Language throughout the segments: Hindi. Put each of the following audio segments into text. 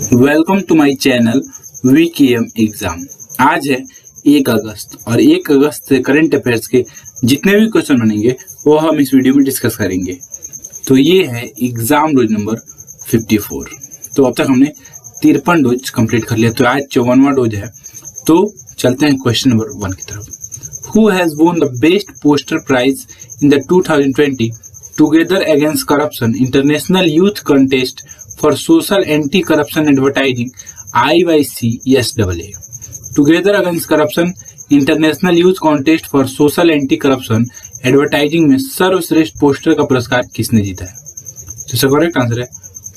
Welcome to my channel VKM exam. आज है 1 अगस्त और 1 अगस्त से करंट अफेयर्स के जितने भी क्वेश्चन बनेंगे वो हम इस वीडियो में डिस्कस करेंगे। तो ये है एग्जाम डोज नंबर 54। तो अब तक हमने 53 डोज कंप्लीट कर लिया, तो आज 54वां डोज है। तो चलते हैं क्वेश्चन नंबर 1 की तरफ। Who has won the best poster prize in the 2020 together against corruption international youth contest for social anti-corruption advertising IYCSAA? Together Against Corruption international youth contest for social anti corruption advertising में सर्वश्रेष्ठ पोस्टर का पुरस्कार किसने जीता है? तो इसका करेक्ट आंसर है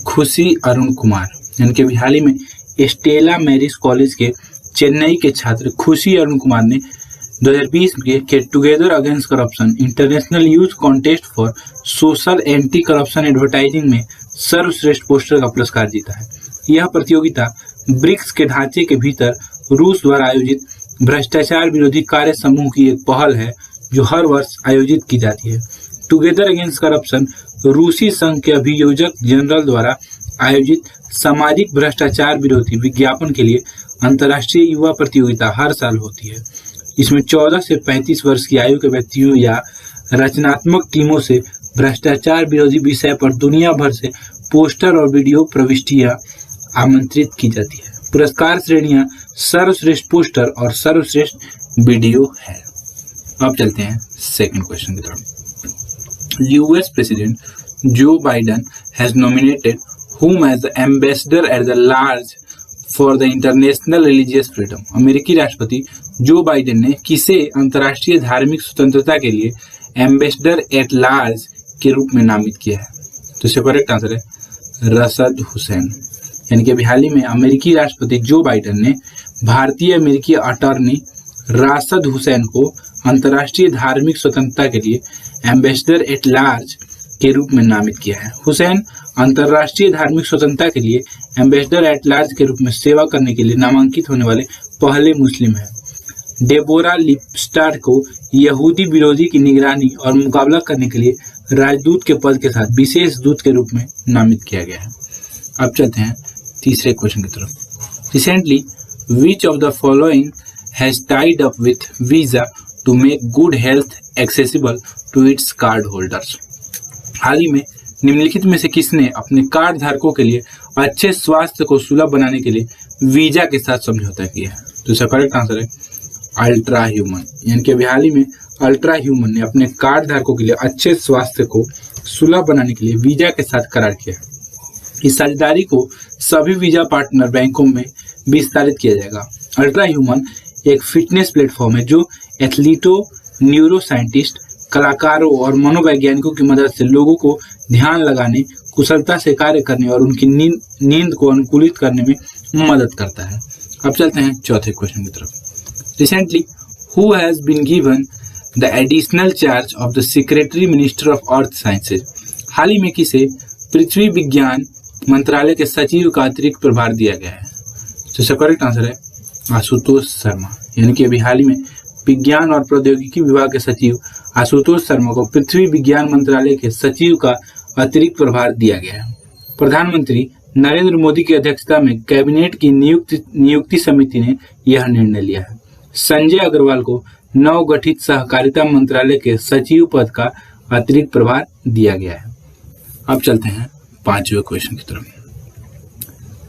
खुशी अरुण कुमार। यानी कि हाल ही में स्टेला मैरिज कॉलेज के चेन्नई के छात्र खुशी अरुण कुमार ने 2020 के together against corruption international youth contest for social anti corruption advertising में सर्वश्रेष्ठ पोस्टर का पुरस्कार जीता है। यह प्रतियोगिता ब्रिक्स के ढांचे के भीतर रूस द्वारा आयोजित भ्रष्टाचार विरोधी कार्य समूह की एक पहल है जो हर वर्ष आयोजित की जाती है। टुगेदर अगेंस्ट करप्शन रूसी संघ के अभियोजक जनरल द्वारा आयोजित सामाजिक भ्रष्टाचार विरोधी विज्ञापन के लिए अंतर्राष्ट्रीय युवा प्रतियोगिता हर साल होती है। इसमें 14 से 35 वर्ष की आयु के व्यक्तियों या रचनात्मक टीमों से भ्रष्टाचार विरोधी विषय पर दुनिया भर से पोस्टर और वीडियो प्रविष्टियां आमंत्रित की जाती है। पुरस्कार श्रेणियां सर्वश्रेष्ठ पोस्टर और सर्वश्रेष्ठ वीडियो है। अब चलते हैं सेकंड क्वेश्चन की तरफ। US president Joe Biden has nominated whom as the ambassador at the large for the international religious freedom? अमेरिकी राष्ट्रपति जो बाइडेन ने किसे अंतर्राष्ट्रीय धार्मिक स्वतंत्रता के लिए एम्बेसडर एट लार्ज के रूप में नामित किया है? तो इसका करेक्ट आंसर है रशद हुसैन। यानी कि अभी हाल ही में अमेरिकी राष्ट्रपति जो बाइडेन ने भारतीय अमेरिकी अटॉर्नी राशद हुसैन को अंतर्राष्ट्रीय धार्मिक स्वतंत्रता के लिए एम्बेसडर एट लार्ज के रूप में नामित किया है। हुसैन अंतर्राष्ट्रीय धार्मिक स्वतंत्रता के लिए एम्बेसडर एट लार्ज के रूप में सेवा करने के लिए नामांकित होने वाले पहले मुस्लिम हैं। डेबोरा लिपस्टार को यहूदी विरोधी की निगरानी और मुकाबला करने के लिए राजदूत के पद के साथ विशेष दूत के रूप में नामित किया गया है। अब चलते हैं तीसरे क्वेश्चन की तरफ। Recently which of the following has tied up with Visa to make good health accessible to its card holders? हाल ही में निम्नलिखित में से किसने अपने कार्ड धारकों के लिए अच्छे स्वास्थ्य को सुलभ बनाने के लिए वीजा के साथ समझौता किया है? तो इसका करेक्ट आंसर है अल्ट्रा ह्यूमन। यानी कि हाल ही में अल्ट्रा ह्यूमन ने अपने कार्ड धारकों के लिए अच्छे स्वास्थ्य को सुलभ बनाने के लिए वीजा के साथ करार किया। इस साझेदारी को सभी वीजा पार्टनर बैंकों में विस्तारित किया जाएगा। अल्ट्रा ह्यूमन एक फिटनेस प्लेटफॉर्म है जो एथलीटों, न्यूरो साइंटिस्ट, कलाकारों और मनोवैज्ञानिकों की मदद से लोगों को ध्यान लगाने, कुशलता से कार्य करने और उनकी नींद को अनुकूलित करने में मदद करता है। अब चलते हैं चौथे क्वेश्चन की तरफ। Recently who has been given the additional charge of the secretary minister of earth sciences? हाल ही में किसे पृथ्वी विज्ञान मंत्रालय के सचिव का अतिरिक्त प्रभार दिया गया है? तो इसका करेक्ट आंसर है आशुतोष शर्मा। यानी कि अभी हाल ही में विज्ञान और प्रौद्योगिकी विभाग के सचिव आशुतोष शर्मा को पृथ्वी विज्ञान मंत्रालय के सचिव का अतिरिक्त प्रभार दिया गया है। प्रधानमंत्री नरेंद्र मोदी की अध्यक्षता में कैबिनेट की नियुक्ति समिति ने यह निर्णय लिया है। संजय अग्रवाल को नवगठित सहकारिता मंत्रालय के सचिव पद का अतिरिक्त प्रभार दिया गया है। अब चलते हैं पांचवें क्वेश्चन की तरफ।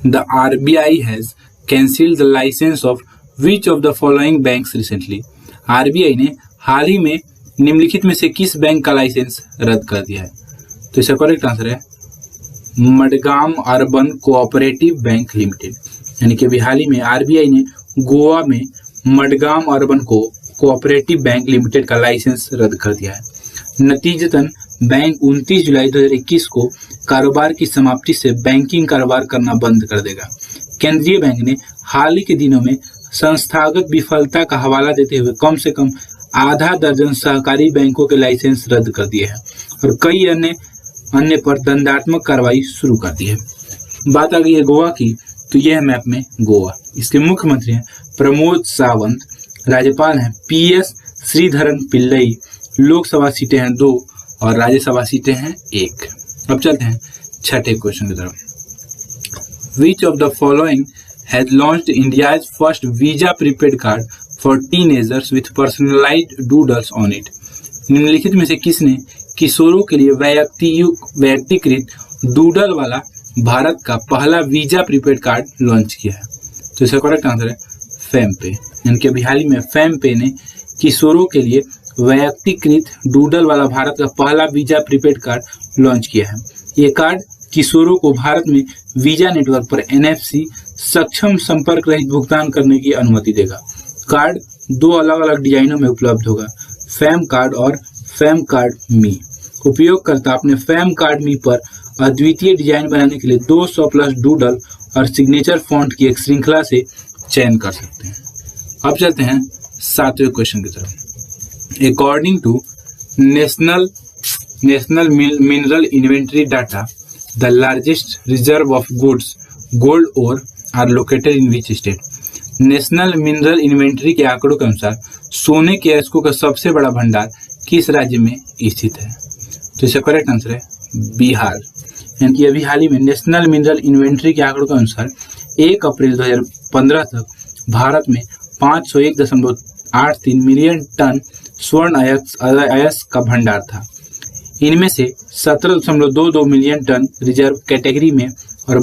The RBI has cancelled the licence of which of the following banks recently? RBI ने हाल ही में निम्नलिखित में से किस बैंक का लाइसेंस रद्द कर दिया है? तो इसका करेक्ट आंसर है Madgam urban cooperative bank limited. यानी कि अभी हाल ही में आरबीआई ने गोवा में Madgam urban cooperative bank limited का लाइसेंस रद्द कर दिया है। नतीजतन बैंक 29 जुलाई 2021 को कारोबार की समाप्ति से बैंकिंग कारोबार करना बंद कर देगा। केंद्रीय बैंक ने हाल ही के दिनों में संस्थागत विफलता का हवाला देते हुए कम से कम आधा दर्जन सहकारी बैंकों के लाइसेंस रद्द कर दिए हैं और कई अन्य पर दंडात्मक कार्रवाई शुरू कर दी है। बात आ गई है गोवा की, तो यह है मैप में गोवा। इसके मुख्यमंत्री हैं प्रमोद सावंत, राज्यपाल हैं पीएस श्रीधरन पिल्लई, लोकसभा सीटें हैं 2 और राज्यसभा सीटें हैं 1। अब चलते हैं छठे क्वेश्चन की तरफ। Which of the following has launched India's first visa prepaid card for teenagers with personalised doodles on it. निम्नलिखित में से किसने किशोरों के लिए व्यक्तिकृत डूडल वाला भारत का पहला वीजा प्रीपेड कार्ड लॉन्च किया है? तो इसका करेक्ट आंसर है फेमपे। यानी कि अभी हाल ही में फेमपे ने किशोरों के लिए व्यक्तिकृत डूडल वाला भारत का पहला वीजा प्रीपेड कार्ड लॉन्च किया है। ये कार्ड किशोरों को भारत में वीजा नेटवर्क पर NFC सक्षम संपर्क रहित भुगतान करने की अनुमति देगा। कार्ड 2 अलग अलग डिजाइनों में उपलब्ध होगा, फैम कार्ड और फैम कार्ड मी। उपयोगकर्ता अपने फैम कार्ड मी पर अद्वितीय डिजाइन बनाने के लिए 200+ डूडल और सिग्नेचर फॉन्ट की एक श्रृंखला से चयन कर सकते हैं। अब चलते हैं 7वें क्वेश्चन की तरफ। According to national mineral inventory data, the largest reserve of goods gold ore are located in which state? National mineral inventory के आंकड़ों के अनुसार सोने के अयस्कों का सबसे बड़ा भंडार किस राज्य में स्थित है? तो इसका करेक्ट आंसर है बिहार। यानी कि अभी हाल ही में नेशनल मिनरल इन्वेंटरी के आंकड़ों के अनुसार 1 अप्रैल 2015 तक भारत में 501.83 मिलियन टन स्वर्ण अयस्क का भंडार था। इनमें से 17.22 मिलियन टन रिजर्व कैटेगरी में और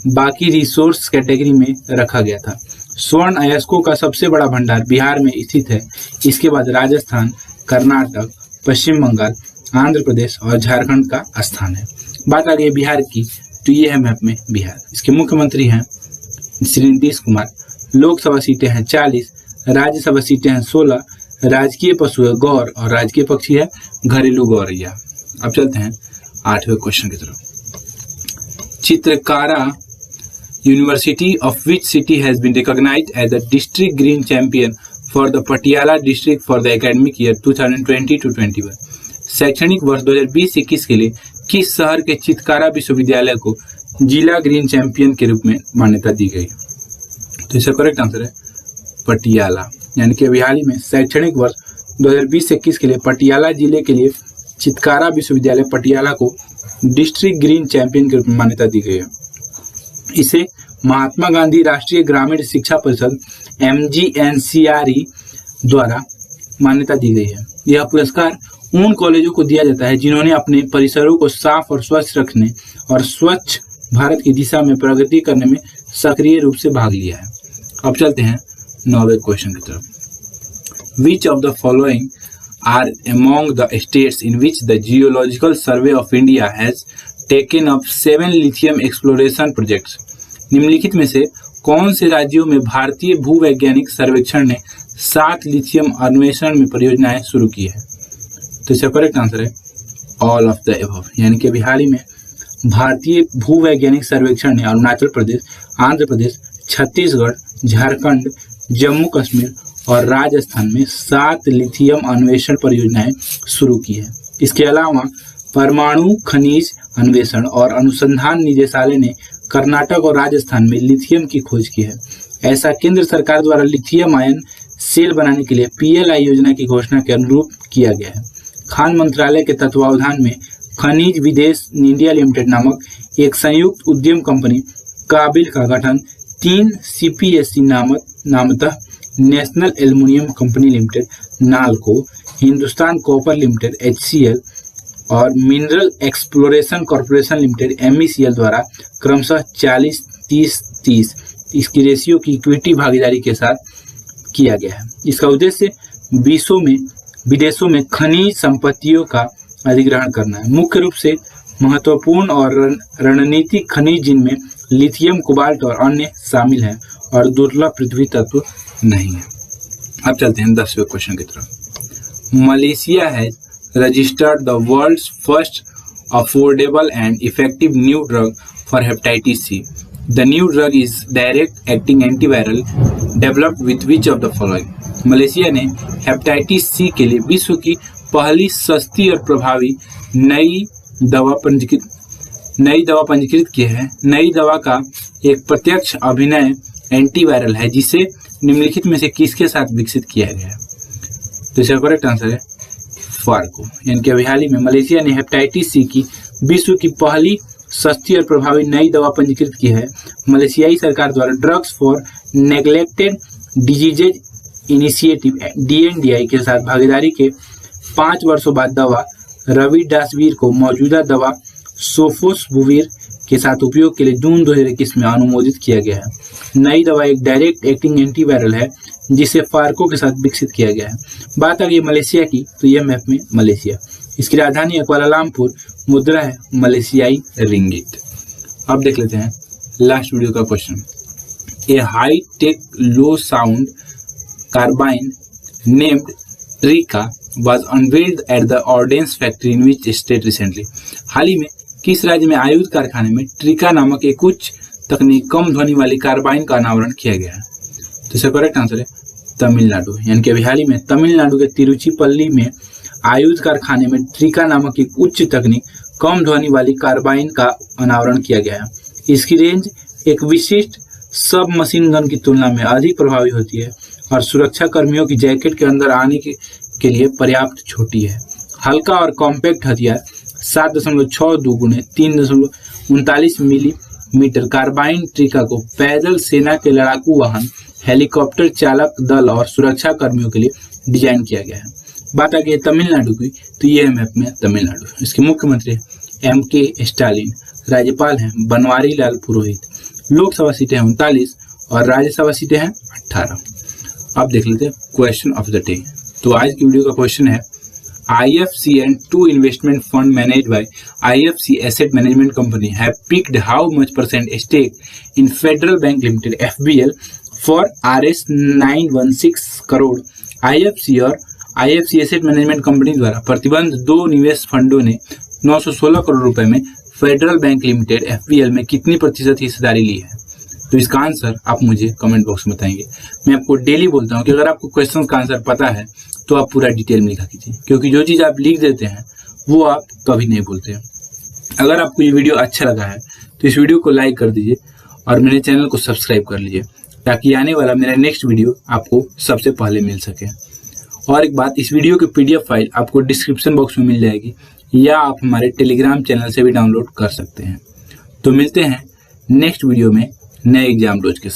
बाकी रिसोर्स कैटेगरी में रखा गया था। स्वर्ण अयस्कों का सबसे बड़ा भंडार बिहार में स्थित है। इसके बाद राजस्थान, कर्नाटक, पश्चिम बंगाल, आंध्र प्रदेश और झारखंड का स्थान है। बात आ गई बिहार की, तो ये है मैप में बिहार। इसके मुख्यमंत्री हैं श्री नीतीश कुमार। लोकसभा सीटें हैं 40, राज्यसभा सीटें हैं 16, राजकीय पशु है गौर और राजकीय पक्षी है घरेलू गौरैया। अब चलते हैं 8वें क्वेश्चन की तरफ। Chitkara university of which city has been recognised as the district green champion for the Patiala district for the academic year 2020-21। शैक्षणिक वर्ष 2020-21 के लिए किस शहर के चित्रकारा विश्वविद्यालय को जिला ग्रीन चैंपियन के रूप में मान्यता दी गई? तो इसका करेक्ट आंसर है पटियाला। यानी कि अभी हाल ही में शैक्षणिक वर्ष 2020-21 के लिए पटियाला जिले के लिए चित्रकारा विश्वविद्यालय पटियाला को डिस्ट्रिक्ट ग्रीन चैंपियन के रूप में मान्यता दी गई है। इसे महात्मा गांधी राष्ट्रीय ग्रामीण शिक्षा परिषद MGNCRE द्वारा मान्यता दी गई है। यह पुरस्कार उन कॉलेजों को दिया जाता है जिन्होंने अपने परिसरों को साफ और स्वच्छ रखने और स्वच्छ भारत की दिशा में प्रगति करने में सक्रिय रूप से भाग लिया है। अब चलते हैं 9वें क्वेश्चन की तरफ। Which of the following are among the states in which the geological survey of India has taken up 7 lithium exploration projects? निम्नलिखित में से कौन से राज्यों में भारतीय भूवैज्ञानिक सर्वेक्षण ने 7 लिथियम अन्वेषण में परियोजनाएं शुरू की है? तो इसका करेक्ट आंसर है ऑल ऑफ द अबव। यानी कि अभी हाल ही में भारतीय भूवैज्ञानिक सर्वेक्षण ने अरुणाचल प्रदेश, आंध्र प्रदेश, छत्तीसगढ़, झारखंड, जम्मू कश्मीर और राजस्थान में 7 लिथियम अन्वेषण परियोजनाएं शुरू की है। इसके अलावा परमाणु खनिज अन्वेषण और अनुसंधान निदेशालय ने कर्नाटक और राजस्थान में लिथियम की खोज की है। ऐसा केंद्र सरकार द्वारा लिथियम आयन सेल बनाने के लिए PLI योजना की घोषणा के अनुरूप किया गया है। खान मंत्रालय के तत्वावधान में खनिज विदेश इंडिया लिमिटेड नामक एक संयुक्त उद्यम कंपनी काबिल का गठन 3 CPSC नामतः national aluminium company limited NALCO, Hindustan copper limited HCL और mineral exploration corporation limited MECL द्वारा क्रमशः 40-30-30 इसकी रेशियो की इक्विटी भागीदारी के साथ किया गया है। इसका उद्देश्य विदेशों में खनिज संपत्तियों का अधिग्रहण करना है। मुख्य रूप से महत्वपूर्ण और रणनीतिक खनिज जिनमें लिथियम, कोबाल्ट और अन्य शामिल हैं और दुर्लभ पृथ्वी तत्व नहीं है। अब चलते हैं 10वें क्वेश्चन की तरफ। Malaysia has registered the world's first affordable and effective new drug for hepatitis C. The new drug is direct acting antiviral developed with which of the following? Malaysia ने हेपेटाइटिस C के लिए विश्व की पहली सस्ती और प्रभावी नई दवा पंजीकृत की है। नई दवा का एक प्रत्यक्ष अभिनय एंटीवायरल है जिसे निम्नलिखित में से किसके साथ विकसित किया गया है? तो इसका करेक्ट आंसर है फार्को। यानी कि अभी हाल ही में मलेशिया ने हेपेटाइटिस C की विश्व की पहली सस्ती और प्रभावी नई दवा पंजीकृत की है। मलेशियाई सरकार द्वारा drugs for neglected diseases initiative DNDI के साथ भागीदारी के 5 वर्षों बाद दवा रविडासवीर को मौजूदा दवा सोफोसबुवीर के साथ उपयोग के लिए जून 2021 में अनुमोदित किया गया है। नई दवा एक डायरेक्ट एक्टिंग एंटीवायरल है जिसे फार्को के साथ विकसित किया गया है। बात आ गई मलेशिया की, तो यह मैप में मलेशिया, इसकी राजधानी है कुआलालंपुर, मुद्रा है मलेशियाई रिंगिट। अब देख लेते हैं लास्ट वीडियो का question. A high tech low sound carbine named Trika was unveiled at the Ordnance Factory in which state recently? हाल ही में किस राज्य में आयुध कारखाने में ट्रिका नामक एक उच्च तकनीक कम ध्वनि वाली कार्बाइन का अनावरण किया गया है? तो इसका करेक्ट आंसर है तमिलनाडु। यानी कि अभी हाल ही में तमिलनाडु के तिरुचिपल्ली में आयुध कारखाने में ट्रिका नामक एक उच्च तकनीक कम ध्वनि वाली कार्बाइन का अनावरण किया गया है। इसकी रेंज एक विशिष्ट सब मशीन गन की तुलना में अधिक प्रभावी होती है और सुरक्षा कर्मियों की जैकेट के अंदर आने के लिए पर्याप्त छोटी है। हल्का और कॉम्पैक्ट हथियार 7.62 गुणे 3.39 मिलीमीटर कार्बाइन ट्रिका को पैदल सेना के लड़ाकू वाहन, हेलीकॉप्टर चालक दल और सुरक्षा कर्मियों के लिए डिजाइन किया गया है। बात आ गई तमिलनाडु की, तो यह मैप में तमिलनाडु। इसके मुख्यमंत्री MK स्टालिन, राज्यपाल हैं बनवारी लाल पुरोहित, लोकसभा सीटें हैं 39 और राज्यसभा सीटें हैं 18। अब देख लेते हैं क्वेश्चन ऑफ द डे। तो आज की वीडियो का क्वेश्चन है IFC and 2 investment fund managed by IFC Asset Management Company have picked how much % stake in Federal Bank Limited FBL for Rs 916 crore. IFC और IFC Asset Management Company द्वारा प्रतिबंध 2 निवेश फंडों ने 916 करोड़ रुपए में फेडरल बैंक लिमिटेड FBL में कितनी प्रतिशत हिस्सेदारी ली है? तो इसका आंसर आप मुझे कमेंट बॉक्स में बताएंगे। मैं आपको डेली बोलता हूँ कि अगर आपको क्वेश्चन का आंसर पता है तो आप पूरा डिटेल में लिखा कीजिए, क्योंकि जो चीज़ आप लिख देते हैं वो आप कभी नहीं भूलते हैं। अगर आपको ये वीडियो अच्छा लगा है तो इस वीडियो को लाइक कर दीजिए और मेरे चैनल को सब्सक्राइब कर लीजिए, ताकि आने वाला मेरा नेक्स्ट वीडियो आपको सबसे पहले मिल सके। और एक बात, इस वीडियो की PDF फाइल आपको डिस्क्रिप्शन बॉक्स में मिल जाएगी, या आप हमारे टेलीग्राम चैनल से भी डाउनलोड कर सकते हैं। तो मिलते हैं नेक्स्ट वीडियो में नए एग्जाम रोज के साथ।